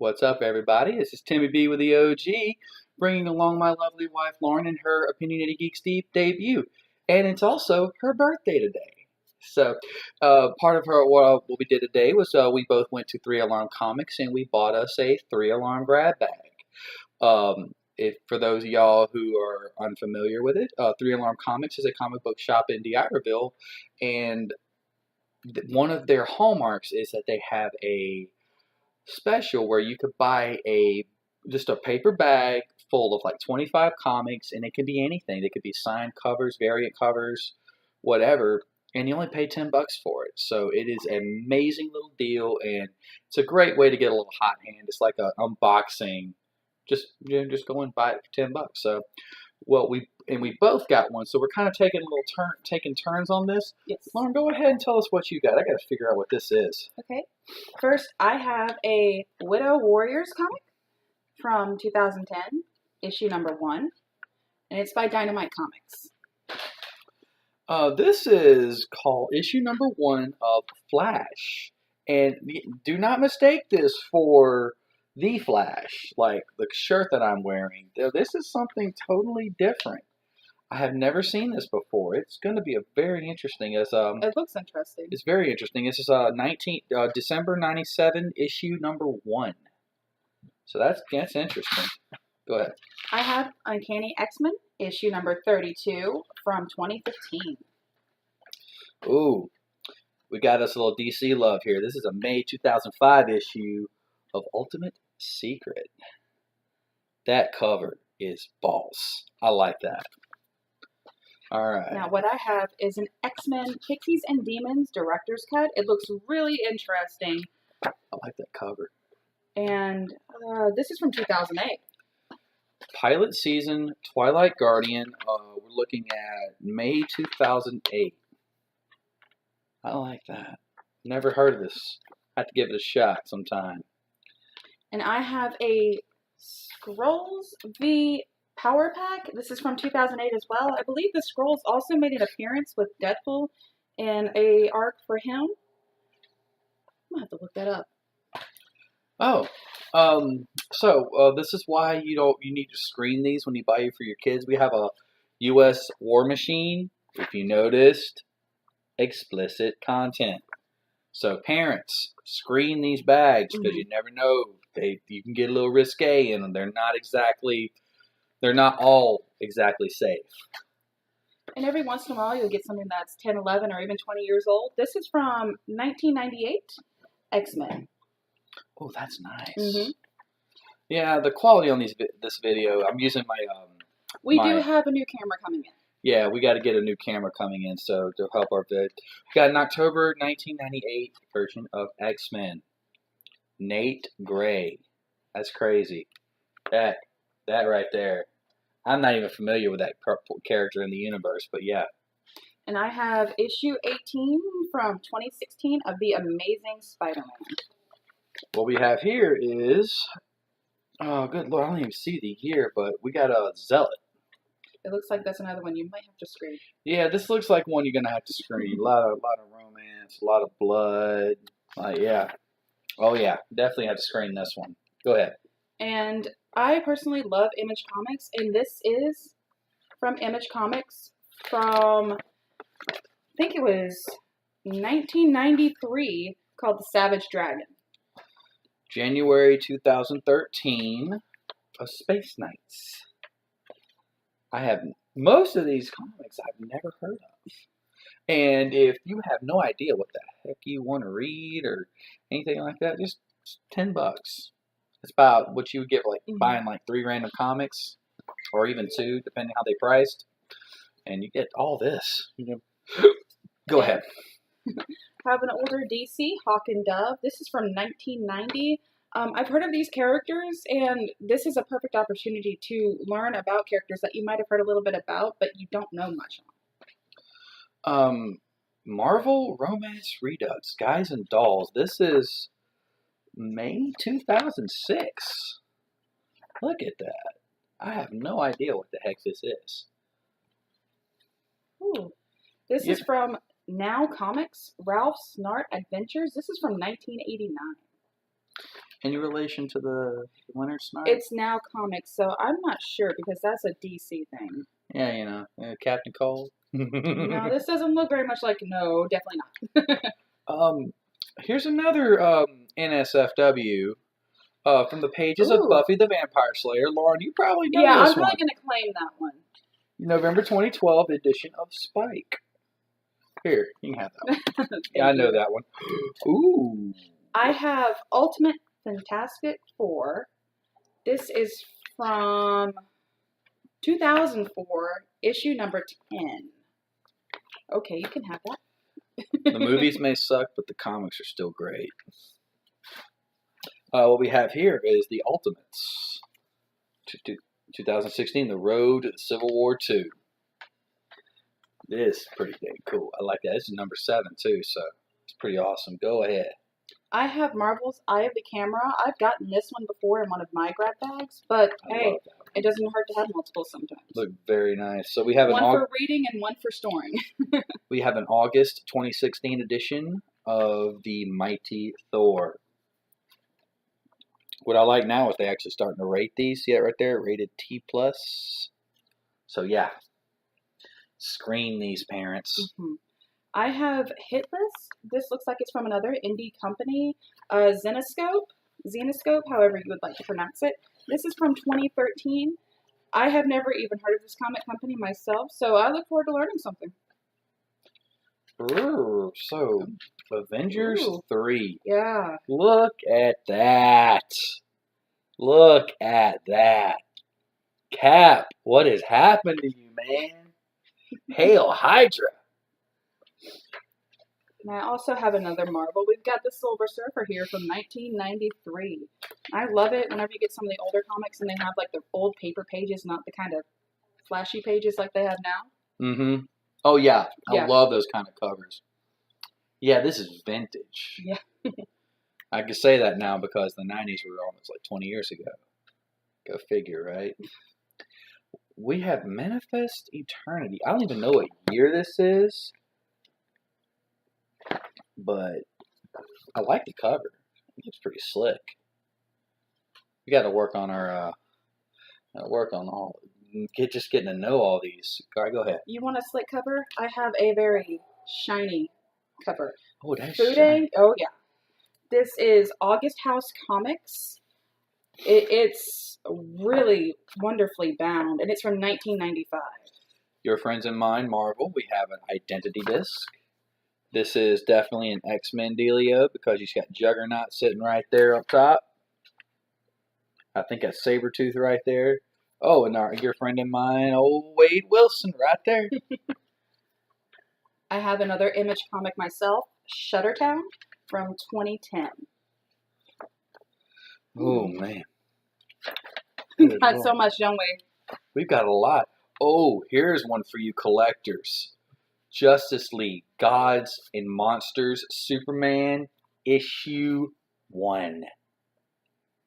What's up, everybody? This is Timmy B with the OG, bringing along my lovely wife Lauren and her Opinionated Geeks debut. And it's also her birthday today. So, part of what we did today was we both went to 3 Alarm Comics and we bought us a 3 Alarm grab bag. If for those of y'all who are unfamiliar with it, 3 Alarm Comics is a comic book shop in D'Iberville, and one of their hallmarks is that they have a special where you could buy just a paper bag full of like 25 comics, and it could be anything. They could be signed covers, variant covers, whatever, and you only pay $10 for it. So it is an amazing little deal, and it's a great way to get a little hot hand. It's like an unboxing. Just go and buy it for $10. So, we both got one, so we're kind of taking turns on this. Yes. Lauren, go ahead and tell us what you got. I got to figure out what this is. Okay. First, I have a Widow Warriors comic from 2010, issue number 1, and it's by Dynamite Comics. This is called issue number 1 of Flash, and do not mistake this for the Flash, like the shirt that I'm wearing. This is something totally different. I have never seen this before. It's going to be a very interesting. It looks interesting. It's very interesting. This is December '97 issue number 1. So that's interesting. Go ahead. I have Uncanny X-Men issue number 32 from 2015. Ooh, we got us a little DC love here. This is a May 2005 issue of Ultimate Secret. That cover is boss. I like that. All right. Now, what I have is an X-Men Pixies and Demons director's cut. It looks really interesting. I like that cover. And this is from 2008. Pilot season, Twilight Guardian. We're looking at May 2008. I like that. Never heard of this. Have to give it a shot sometime. And I have a Skrulls v. Power Pack. This is from 2008 as well. I believe the Skrulls also made an appearance with Deadpool in a arc for him. I'm gonna have to look that up. So this is why you need to screen these when you buy it for your kids. We have a U.S. War Machine. If you noticed, explicit content. So parents, screen these bags because you never know. You can get a little risque in them. They're not all exactly safe. And every once in a while, you'll get something that's 10, 11, or even 20 years old. This is from 1998, X-Men. Oh, that's nice. Mm-hmm. Yeah, the quality on this video, I'm using my... We do have a new camera coming in. Yeah, we got to get a new camera coming in, so to help our vid. We got an October 1998 version of X-Men. Nate Gray. That's crazy. That right there. I'm not even familiar with that character in the universe, but yeah. And I have issue 18 from 2016 of The Amazing Spider-Man. What we have here is, oh, good Lord, I don't even see the year, but we got a Zealot. It looks like that's another one you might have to screen. Yeah, this looks like one you're going to have to screen. A lot of romance, a lot of blood. Yeah. Oh, yeah, definitely have to screen this one. Go ahead. And I personally love Image Comics, and this is from Image Comics from, I think it was 1993, called The Savage Dragon. January 2013, A Space Knights. Most of these comics I've never heard of. And if you have no idea what the heck you want to read or anything like that, just $10. It's about what you would get buying like 3 random comics, or even 2, depending how they priced, and you get all this. Go ahead. I have an older DC, Hawk and Dove. This is from 1990. I've heard of these characters, and this is a perfect opportunity to learn about characters that you might have heard a little bit about, but you don't know much on. Marvel Romance Redux, Guys and Dolls. This is May 2006. Look at that. I have no idea what the heck this is. Ooh. This is from Now Comics, Ralph Snart Adventures. This is from 1989. Any relation to the Leonard Snipe? It's now comics, so I'm not sure because that's a DC thing. Yeah, Captain Cold. No, this doesn't look very much like. No, definitely not. Here's another NSFW from the pages of Ooh. Buffy the Vampire Slayer. Lauren, you probably know Yeah, this I'm probably one. going to claim that one. November 2012 edition of Spike. Here, you can have that one. Yeah, I know that one. Ooh. I have Ultimate Fantastic Four. This is from 2004, issue number 10. Okay, you can have that. The movies may suck, but the comics are still great. What we have here is the Ultimates. 2016, The Road to the Civil War 2. This is pretty dang cool. I like that. This is number 7, too, so it's pretty awesome. Go ahead. I have Marvel's Eye of the Camera. I've gotten this one before in one of my grab bags, but hey, it doesn't hurt to have multiple sometimes. Look very nice. So we have one for reading and one for storing. We have an August 2016 edition of the Mighty Thor. What I like now is they actually starting to rate these. See that right there? Rated T+. So yeah. Screen these, parents. Mm-hmm. I have Hitless. This looks like it's from another indie company. Zenoscope, however you would like to pronounce it. This is from 2013. I have never even heard of this comic company myself, so I look forward to learning something. Ooh, so Avengers 3. Yeah. Look at that. Look at that. Cap, what has happened to you, man? Hail Hydra. And I also have another Marvel. We've got the Silver Surfer here from 1993. I love it whenever you get some of the older comics and they have like the old paper pages, not the kind of flashy pages like they have now. Mm-hmm. Oh, yeah. I love those kind of covers. Yeah, this is vintage. Yeah. I can say that now because the 90s were almost like 20 years ago. Go figure, right? We have Manifest Eternity. I don't even know what year this is, but I like the cover. It looks pretty slick. We got to work on our, just getting to know all these. All right, go ahead. You want a slick cover? I have a very shiny cover. Oh, that's shiny. Oh, yeah. This is August House Comics. It's really wonderfully bound, and it's from 1995. Your friends and mine, Marvel, we have an Identity disc. This is definitely an X-Men dealio because you've got Juggernaut sitting right there up top. I think that's Sabretooth right there. Oh, and your friend and mine, old Wade Wilson right there. I have another Image comic myself, Shuttertown, from 2010. Oh, man. We've got so much, don't we? We've got a lot. Oh, here's one for you collectors. Justice League, Gods and Monsters, Superman, issue 1.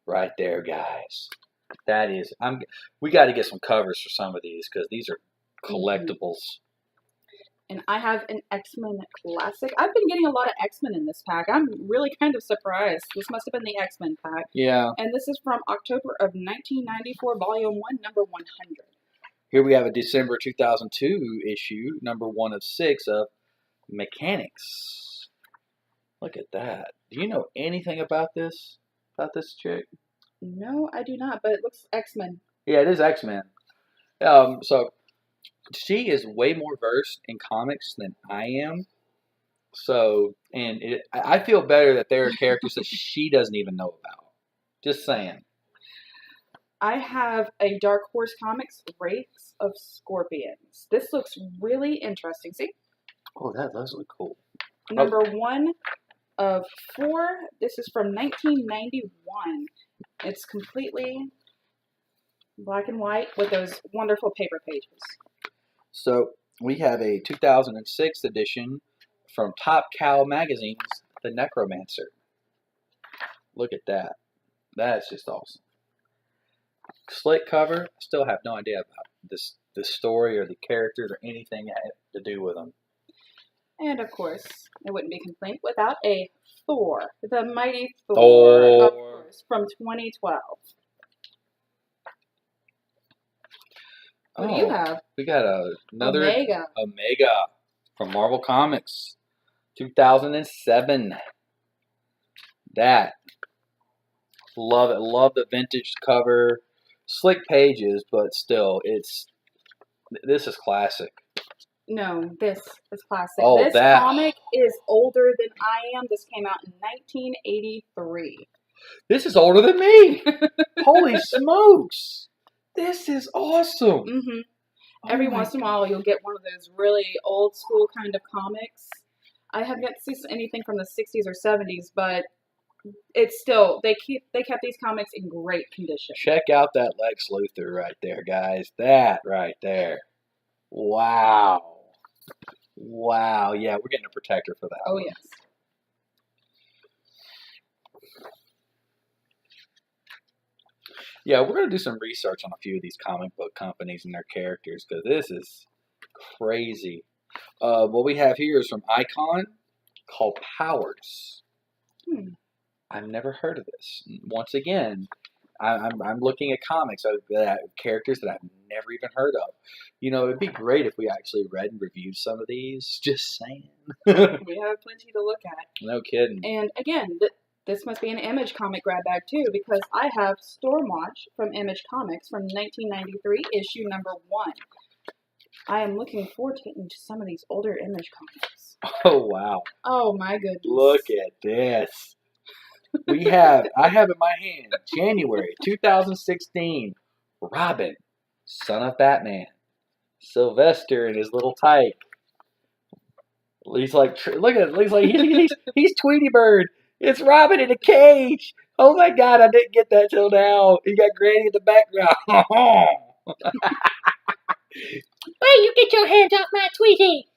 Right there, guys. That is, we got to get some covers for some of these because these are collectibles. And I have an X-Men classic. I've been getting a lot of X-Men in this pack. I'm really kind of surprised. This must have been the X-Men pack. Yeah. And this is from October of 1994, Volume 1, number 100. Here we have a December 2002 issue, number 1 of 6 of Mechanics. Look at that. Do you know anything about this chick? No, I do not, but it looks X-Men. Yeah, it is X-Men. So she is way more versed in comics than I am. So, and I feel better that there are characters that she doesn't even know about. Just saying. I have a Dark Horse Comics, Wraiths of Scorpions. This looks really interesting. See? Oh, that does look cool. Number 1 of 4. This is from 1991. It's completely black and white with those wonderful paper pages. So we have a 2006 edition from Top Cow Magazine's The Necromancer. Look at that. That's just awesome. Slick cover. Still have no idea about the story or the characters or anything that had to do with them. And of course, it wouldn't be complete without a Thor. The mighty Thor. Of course. Powers from 2012. What do you have? We got another Omega. Omega from Marvel Comics, 2007. That. Love it. Love the vintage cover. Slick pages, but still, this is classic. No, this is classic. Oh, This that. comic is older than I am. This came out in 1983. This is older than me. Holy smokes. This is awesome. Mm-hmm. Oh Every my once in a while, you'll get one of those really old school kind of comics. I have yet to see anything from the 60s or 70s, but it's still they kept these comics in great condition. Check out that Lex Luthor right there, guys. That right there. Wow. Wow. Yeah, we're getting a protector for that. Oh one. yes. Yeah, we're going to do some research on a few of these comic book companies and their characters because this is crazy. What we have here is from Icon called Powers. I've never heard of this. Once again, I'm looking at comics of characters that I've never even heard of. You know, it'd be great if we actually read and reviewed some of these. Just saying. We have plenty to look at. No kidding. And again, this must be an Image comic grab bag too, because I have Stormwatch from Image Comics from 1993, issue number 1. I am looking forward to getting into some of these older Image comics. Oh wow! Oh my goodness! Look at this. I have in my hand January 2016. Robin, son of Batman, Sylvester in his little tyke. He's like, look at it. He's like, he's Tweety Bird. It's Robin in a cage. Oh my God, I didn't get that till now. You got Granny in the background. Hey, you get your hands off my Tweety!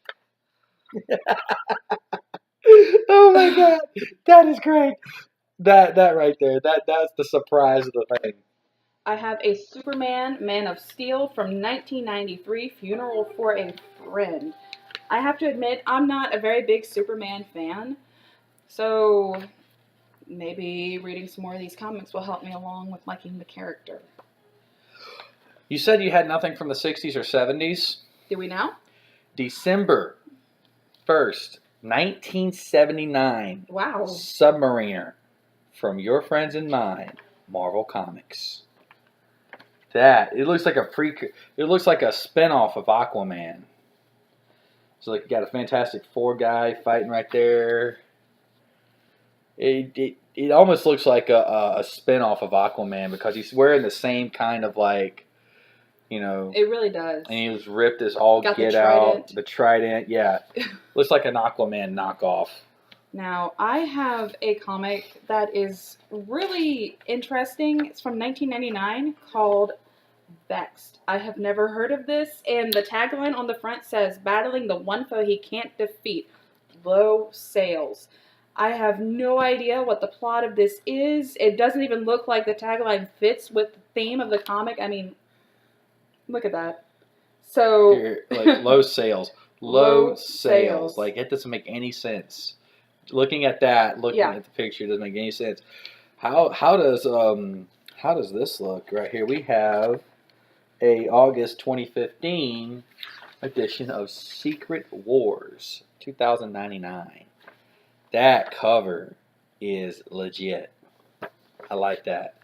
Oh my God, that is great. That right there. That's the surprise of the thing. I have a Superman Man of Steel from 1993, Funeral for a Friend. I have to admit, I'm not a very big Superman fan, so maybe reading some more of these comics will help me along with liking the character. You said you had nothing from the 60s or 70s? Do we now? December 1st, 1979. Wow. Submariner from your friends and mine, Marvel Comics. It looks like it looks like a spinoff of Aquaman. So like you got a Fantastic Four guy fighting right there. It almost looks like a spinoff of Aquaman because he's wearing the same kind of like, you know. It really does. And he was ripped as all Got get the out. trident. The trident, yeah. Looks like an Aquaman knockoff. Now, I have a comic that is really interesting. It's from 1999 called Vexed. I have never heard of this, and the tagline on the front says, "Battling the one foe he can't defeat, low sales." I have no idea what the plot of this is. It doesn't even look like the tagline fits with the theme of the comic. I mean, look at that. So, Here, like low sales. Low sales. Like it doesn't make any sense. Looking at that, looking at the picture doesn't make any sense. How does this look right here? We have a August 2015 edition of Secret Wars 2099. That cover is legit. I like that.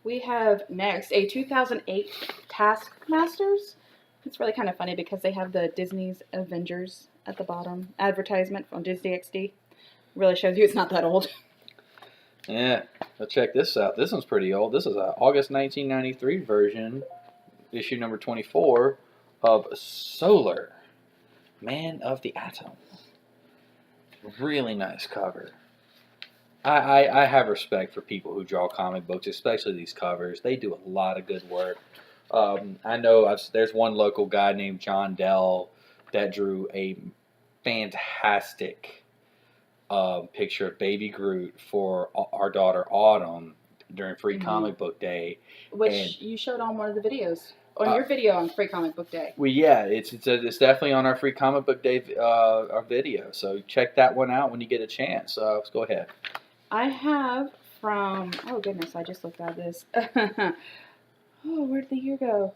we have next a 2008 Taskmasters. It's really kind of funny because they have the Disney's Avengers at the bottom. Advertisement from Disney XD. Really shows you it's not that old. Yeah, well, check this out. This one's pretty old. This is an August 1993 version, issue number 24 of Solar, Man of the Atom. Really nice cover. I have respect for people who draw comic books, especially these covers. They do a lot of good work. I know there's one local guy named John Dell that drew a fantastic picture of Baby Groot for our daughter Autumn during Free Comic Book Day, which you showed on one of the videos on your video on Free Comic Book Day. Well, yeah, it's definitely on our Free Comic Book Day our video. So check that one out when you get a chance. Let's go ahead. I have from, oh goodness, I just looked at this. Oh, where did the year go?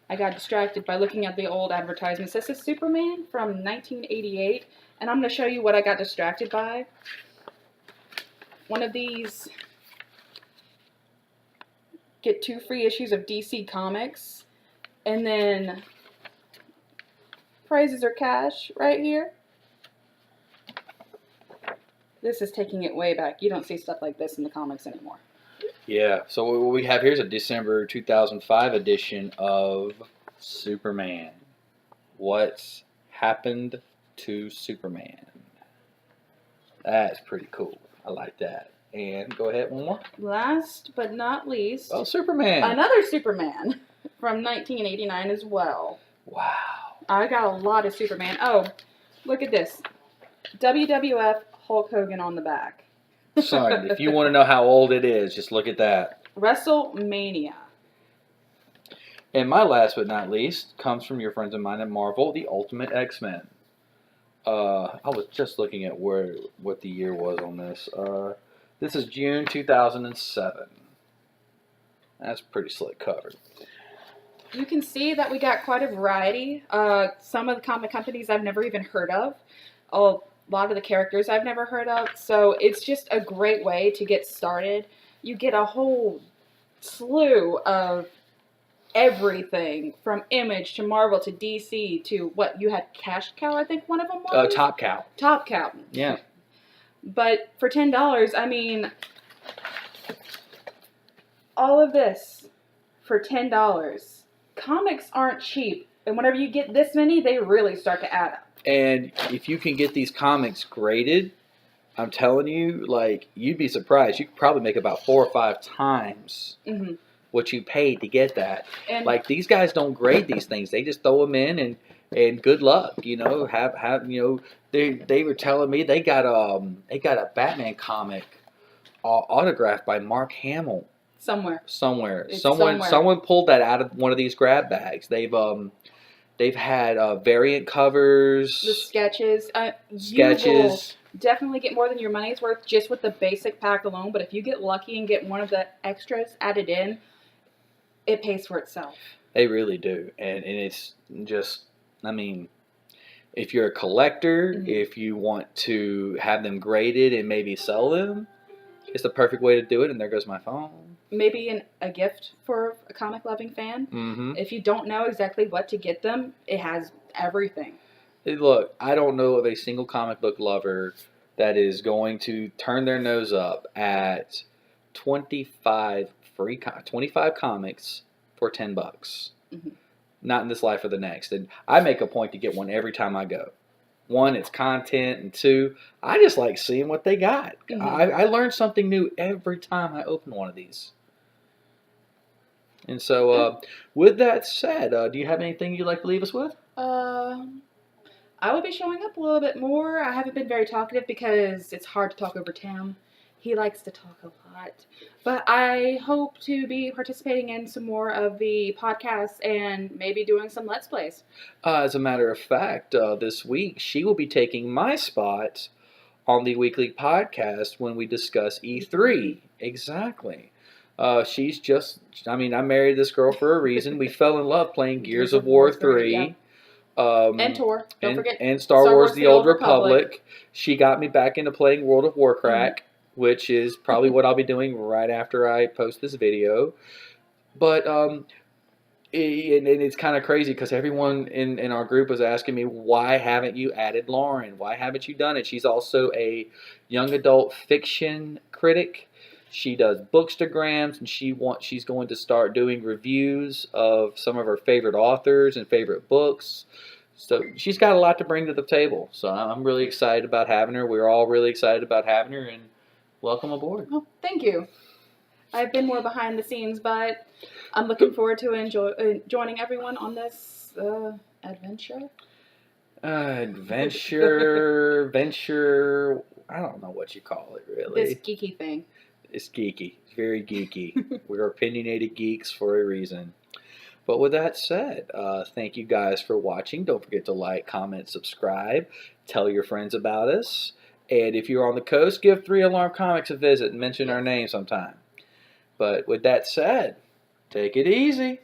I got distracted by looking at the old advertisements. This is Superman from 1988, and I'm going to show you what I got distracted by. One of these, get 2 free issues of DC Comics, and then prizes or cash right here. This is taking it way back. You don't see stuff like this in the comics anymore. Yeah, so what we have here is a December 2005 edition of Superman. What's happened to Superman? That's pretty cool. I like that. And go ahead, one more. Last but not least, Oh, Superman. another Superman from 1989 as well. Wow. I got a lot of Superman. Oh, look at this. WWF Hulk Hogan on the back. Son, if you want to know how old it is, just look at that. WrestleMania. And my last but not least comes from your friends of mine at Marvel, The Ultimate X-Men. I was just looking at what the year was on this. This is June 2007. That's pretty slick cover. You can see that we got quite a variety. Some of the comic companies I've never even heard of. A lot of the characters I've never heard of. So it's just a great way to get started. You get a whole slew of everything from Image to Marvel to DC to what you had, Cash Cow, I think one of them was? Top Cow. Top Cow. Yeah. But for $10, I mean, all of this for $10. Comics aren't cheap. And whenever you get this many, they really start to add up. And if you can get these comics graded, I'm telling you, like, you'd be surprised. You could probably make about 4 or 5 times what you paid to get that. And Like, these guys don't grade these things. They just throw them in and good luck, you know. Have you know, they were telling me they got a Batman comic autographed by Mark Hamill somewhere. It's Someone pulled that out of one of these grab bags. They've had variant covers, The sketches. You sketches. will definitely get more than your money's worth just with the basic pack alone. But if you get lucky and get one of the extras added in, it pays for itself. They really do, and it's just, I mean, if you're a collector, if you want to have them graded and maybe sell them, it's the perfect way to do it. And there goes my phone. Maybe a gift for a comic-loving fan. Mm-hmm. If you don't know exactly what to get them, it has everything. Hey, look, I don't know of a single comic book lover that is going to turn their nose up at 25 comics for $10. Not in this life or the next. And I make a point to get one every time I go. 1, it's content, and 2, I just like seeing what they got. I learn something new every time I open one of these. And so, with that said, do you have anything you'd like to leave us with? I will be showing up a little bit more. I haven't been very talkative because it's hard to talk over Tim. He likes to talk a lot. But I hope to be participating in some more of the podcasts and maybe doing some Let's Plays. As a matter of fact, this week she will be taking my spot on the weekly podcast when we discuss E3. Exactly. She's just, I mean, I married this girl for a reason. We fell in love playing Gears of War 3. Yeah. And Tor. Don't forget. And Star Wars The Old Republic. She got me back into playing World of Warcraft, which is probably what I'll be doing right after I post this video. But and it's kind of crazy because everyone in our group was asking me, why haven't you added Lauren? Why haven't you done it? She's also a young adult fiction critic. She does bookstagrams, and she's going to start doing reviews of some of her favorite authors and favorite books. So she's got a lot to bring to the table. So I'm really excited about having her. We're all really excited about having her, and welcome aboard. Oh, thank you. I've been more behind the scenes, but I'm looking forward to joining everyone on this adventure. Venture. I don't know what you call it, really. This geeky thing. It's geeky. It's very geeky. We're opinionated geeks for a reason. But with that said, thank you guys for watching. Don't forget to like, comment, subscribe. Tell your friends about us. And if you're on the coast, give 3 Alarm Comics a visit and mention our name sometime. But with that said, take it easy.